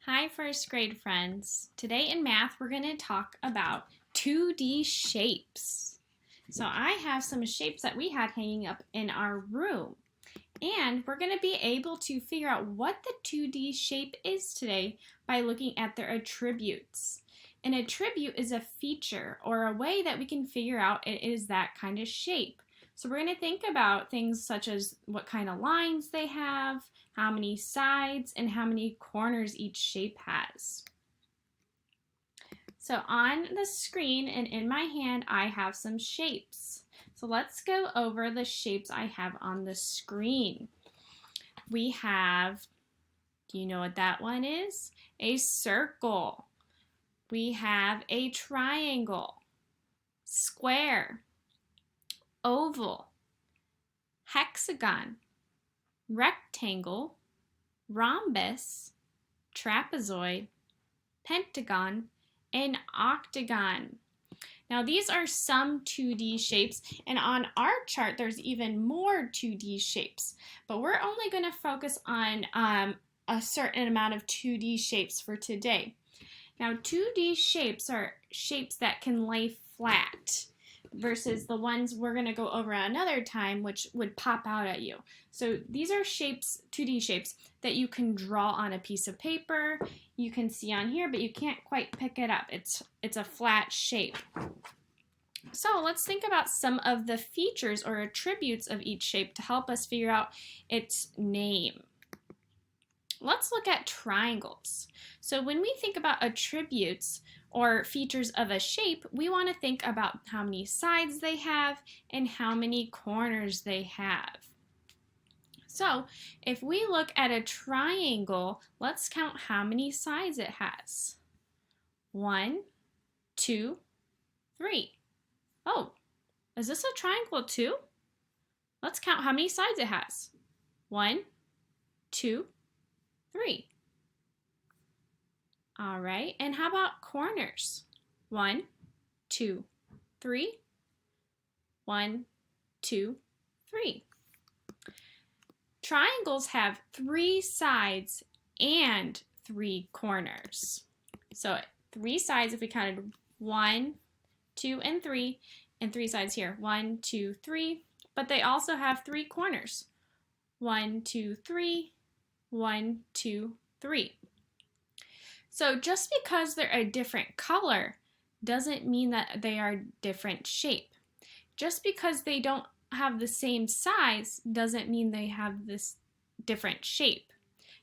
Hi, first grade friends. Today in math, we're going to talk about 2D shapes. So I have some shapes that we had hanging up in our room. And we're going to be able to figure out what the 2D shape is today by looking at their attributes. An attribute is a feature or a way that we can figure out it is that kind of shape. So we're going to think about things such as what kind of lines they have, how many sides, and how many corners each shape has. So on the screen and in my hand, I have some shapes. So let's go over the shapes I have on the screen. We have, do you know what that one is? A circle. We have a triangle, square, oval, hexagon, rectangle, rhombus, trapezoid, pentagon, and octagon. Now these are some 2D shapes, and on our chart there's even more 2D shapes, but we're only going to focus on a certain amount of 2D shapes for today. Now 2D shapes are shapes that can lay flat versus the ones we're going to go over another time, which would pop out at you. So these are shapes, 2D shapes, that you can draw on a piece of paper. You can see on here, but you can't quite pick it up. It's a flat shape. So let's think about some of the features or attributes of each shape to help us figure out its name. Let's look at triangles. So when we think about attributes or features of a shape, we want to think about how many sides they have and how many corners they have. So if we look at a triangle, let's count how many sides it has. 1, 2, 3. Oh, is this a triangle too? Let's count how many sides it has. 1, 2, 3. All right, and how about corners? 1, 2, 3. 1, 2, 3. Triangles have 3 sides and 3 corners. So 3 sides if we counted 1, 2, and 3 sides here. 1, 2, 3. But they also have 3 corners. 1, 2, 3. 1, 2, 3. So just because they're a different color doesn't mean that they are different shape. Just because they don't have the same size doesn't mean they have this different shape.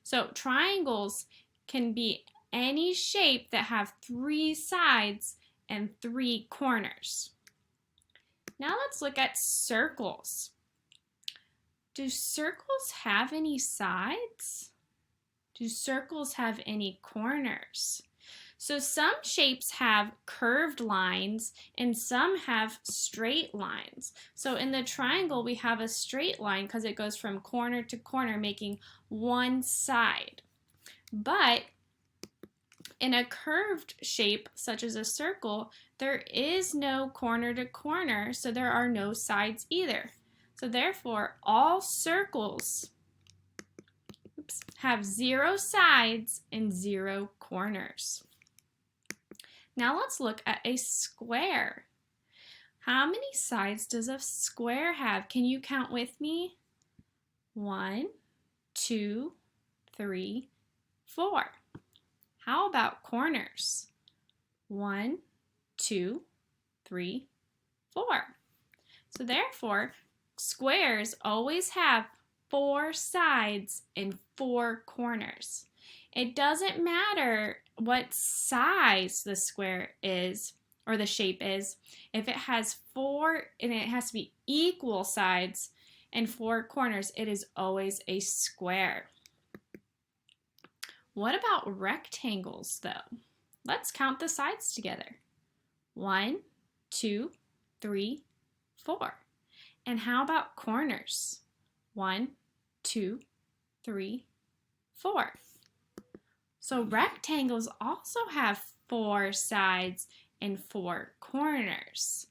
So triangles can be any shape that have 3 sides and 3 corners. Now let's look at circles. Do circles have any sides? Do circles have any corners? So some shapes have curved lines and some have straight lines. So in the triangle we have a straight line because it goes from corner to corner making one side. But in a curved shape such as a circle, there is no corner to corner, so there are no sides either. So therefore all circles have 0 sides and 0 corners. Now let's look at a square. How many sides does a square have? Can you count with me? 1, 2, 3, 4. How about corners? 1, 2, 3, 4. So therefore, squares always have 4 sides and 4 corners. It doesn't matter what size the square is or the shape is. If it has 4 and it has to be equal sides and 4 corners, it is always a square. What about rectangles though? Let's count the sides together. 1, 2, 3, 4. And how about corners? 1, 2, 3, 4. So rectangles also have 4 sides and 4 corners.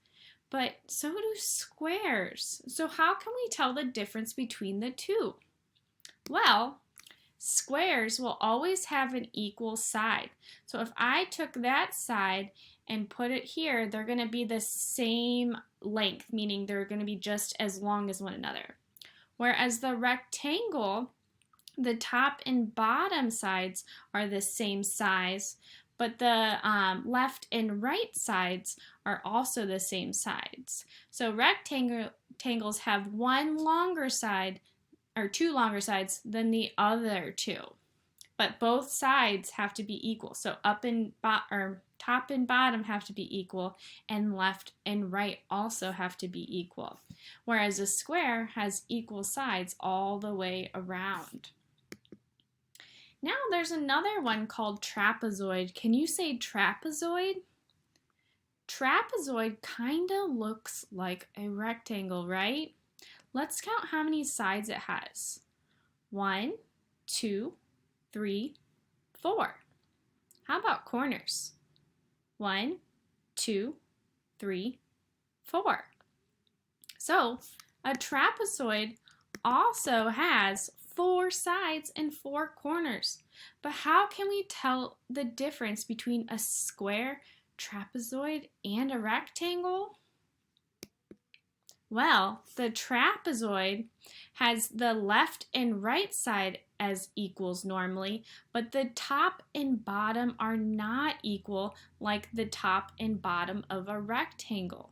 But so do squares. So how can we tell the difference between the two? Well, Squares will always have an equal side. So if I took that side and put it here, they're going to be the same length, meaning they're going to be just as long as one another. Whereas the rectangle, the top and bottom sides are the same size, but the left and right sides are also the same sides. So rectangles have one longer side or two longer sides than the other two, but both sides have to be equal. So top and bottom have to be equal, and left and right also have to be equal. Whereas a square has equal sides all the way around. Now there's another one called trapezoid. Can you say trapezoid? Trapezoid kind of looks like a rectangle, right? Let's count how many sides it has. 1, 2, 3, 4. How about corners? 1, 2, 3, 4. So a trapezoid also has 4 sides and 4 corners. But how can we tell the difference between a square, trapezoid, and a rectangle? Well, the trapezoid has the left and right side as equals normally, but the top and bottom are not equal like the top and bottom of a rectangle.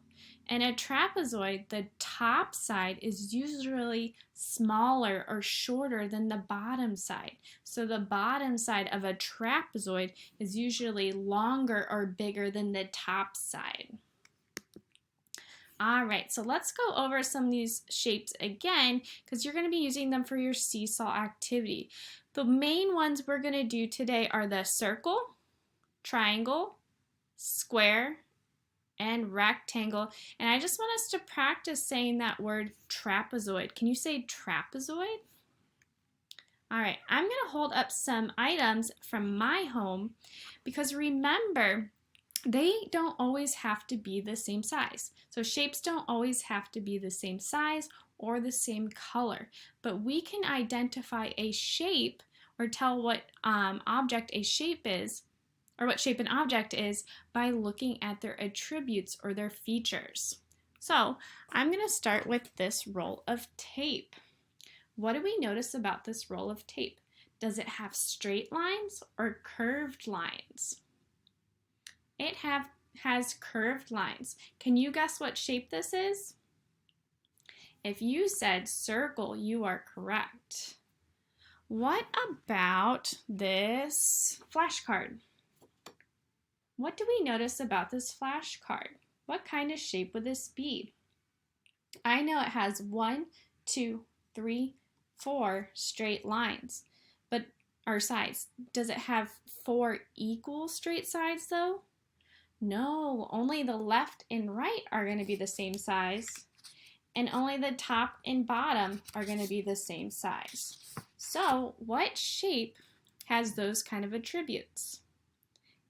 In a trapezoid, the top side is usually smaller or shorter than the bottom side. So the bottom side of a trapezoid is usually longer or bigger than the top side. All right, so let's go over some of these shapes again because you're going to be using them for your seesaw activity. The main ones we're going to do today are the circle, triangle, square, and rectangle. And I just want us to practice saying that word trapezoid. Can you say trapezoid? All right, I'm going to hold up some items from my home because remember, they don't always have to be the same size. So shapes don't always have to be the same size or the same color, but we can identify a shape or tell what object a shape is, or what shape an object is, by looking at their attributes or their features. So I'm going to start with this roll of tape. What do we notice about this roll of tape? Does it have straight lines or curved lines? It has curved lines. Can you guess what shape this is? If you said circle, you are correct. What about this flashcard? What do we notice about this flashcard? What kind of shape would this be? I know it has 1, 2, 3, 4 straight lines, but or sides. Does it have 4 equal straight sides though? No, only the left and right are going to be the same size, and only the top and bottom are going to be the same size. So, what shape has those kind of attributes?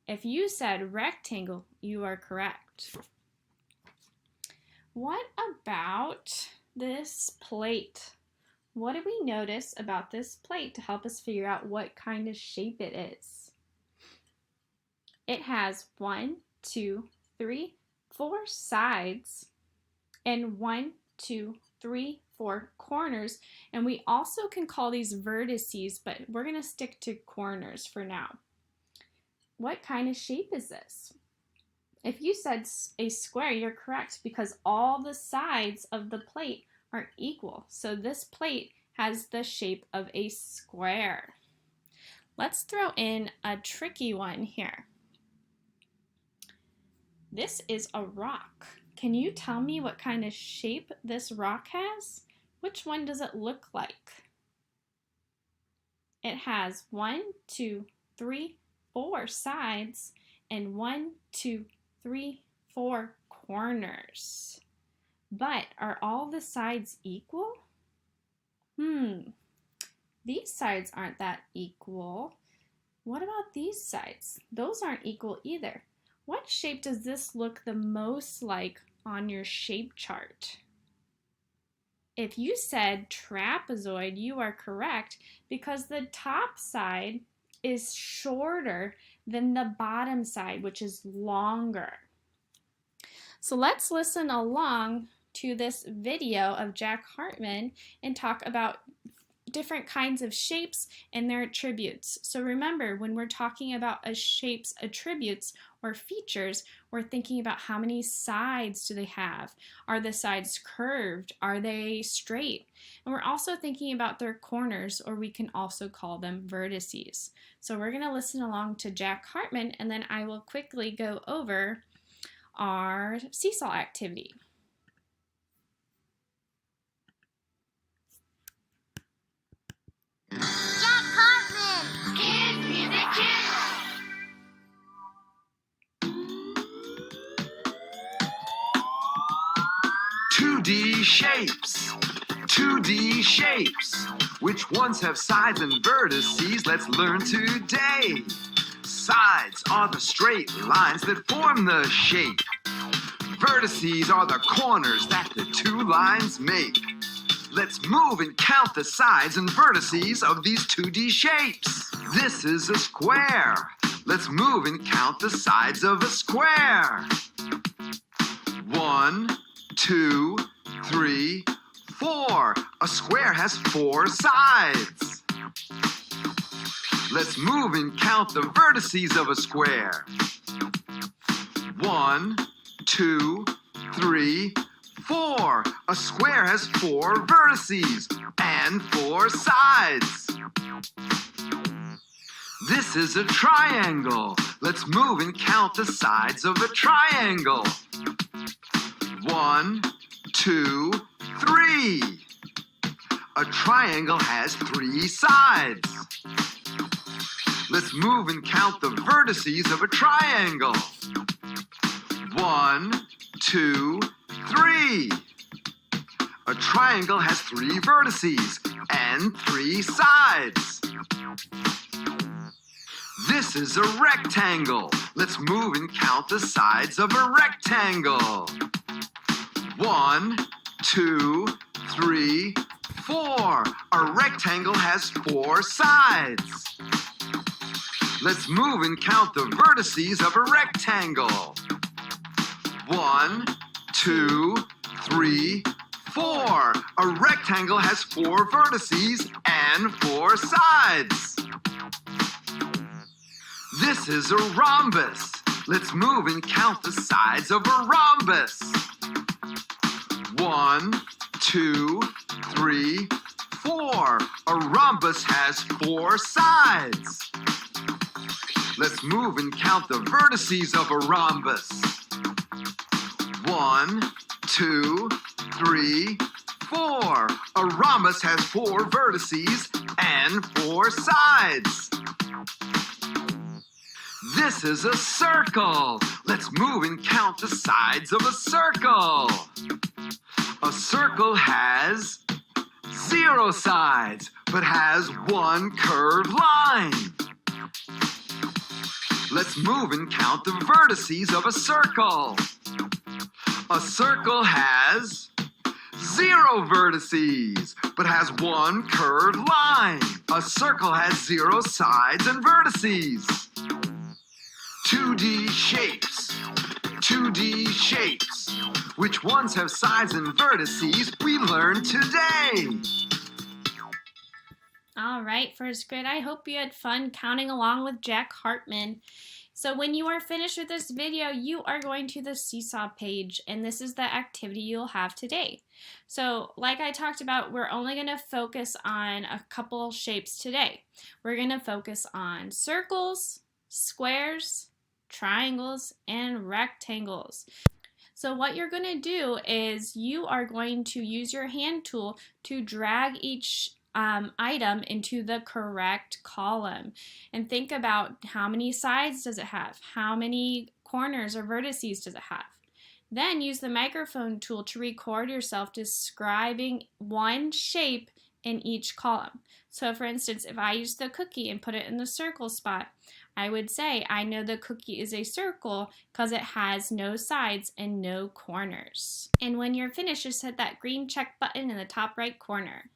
If you said rectangle, you are correct. What about this plate? What do we notice about this plate to help us figure out what kind of shape it is? It has 1, 2, 3, 4 sides and 1, 2, 3, 4 corners, and we also can call these vertices, but we're going to stick to corners for now. What kind of shape is this? If you said a square, you're correct because all the sides of the plate are equal. So this plate has the shape of a square. Let's throw in a tricky one here. This is a rock. Can you tell me what kind of shape this rock has? Which one does it look like? It has 1, 2, 3, 4 sides and 1, 2, 3, 4 corners. But are all the sides equal? These sides aren't that equal. What about these sides? Those aren't equal either. What shape does this look the most like on your shape chart? If you said trapezoid, you are correct because the top side is shorter than the bottom side, which is longer. So let's listen along to this video of Jack Hartman and talk about different kinds of shapes and their attributes. So remember, when we're talking about a shape's attributes or features, we're thinking about how many sides do they have? Are the sides curved? Are they straight? And we're also thinking about their corners, or we can also call them vertices. So we're going to listen along to Jack Hartman, and then I will quickly go over our seesaw activity. Jack Hartman! Kids Music Channel! 2D shapes. 2D shapes. Which ones have sides and vertices? Let's learn today. Sides are the straight lines that form the shape. Vertices are the corners that the two lines make. Let's move and count the sides and vertices of these 2D shapes. This is a square. Let's move and count the sides of a square. 1, 2, 3, 4. A square has 4 sides. Let's move and count the vertices of a square. 1, 2, 3, 4. A square has 4 vertices and 4 sides. This is a triangle. Let's move and count the sides of a triangle. 1, 2, 3. A triangle has 3 sides. Let's move and count the vertices of a triangle. 1, 2, 3. A triangle has 3 vertices and 3 sides. This is a rectangle. Let's move and count the sides of a rectangle. 1, 2, 3, 4. A rectangle has 4 sides. Let's move and count the vertices of a rectangle. 1, 2, 3, 4. A rectangle has 4 vertices and 4 sides. This is a rhombus. Let's move and count the sides of a rhombus. 1, 2, 3, 4. A rhombus has 4 sides. Let's move and count the vertices of a rhombus. 1, 2, 3, 4. A rhombus has 4 vertices and 4 sides. This is a circle. Let's move and count the sides of a circle. A circle has 0 sides, but has 1 curved line. Let's move and count the vertices of a circle. A circle has 0 vertices, but has 1 curved line. A circle has 0 sides and vertices. 2D shapes. 2D shapes. Which ones have sides and vertices? We learned today. All right, first grade, I hope you had fun counting along with Jack Hartman. So when you are finished with this video, you are going to the Seesaw page, and this is the activity you'll have today. So like I talked about, we're only going to focus on a couple shapes today. We're going to focus on circles, squares, triangles, and rectangles. So what you're going to do is you are going to use your hand tool to drag each item into the correct column, and think about how many sides does it have, how many corners or vertices does it have. Then use the microphone tool to record yourself describing one shape in each column. So for instance, if I use the cookie and put it in the circle spot, I would say I know the cookie is a circle because it has no sides and no corners. And when you're finished, just hit that green check button in the top right corner.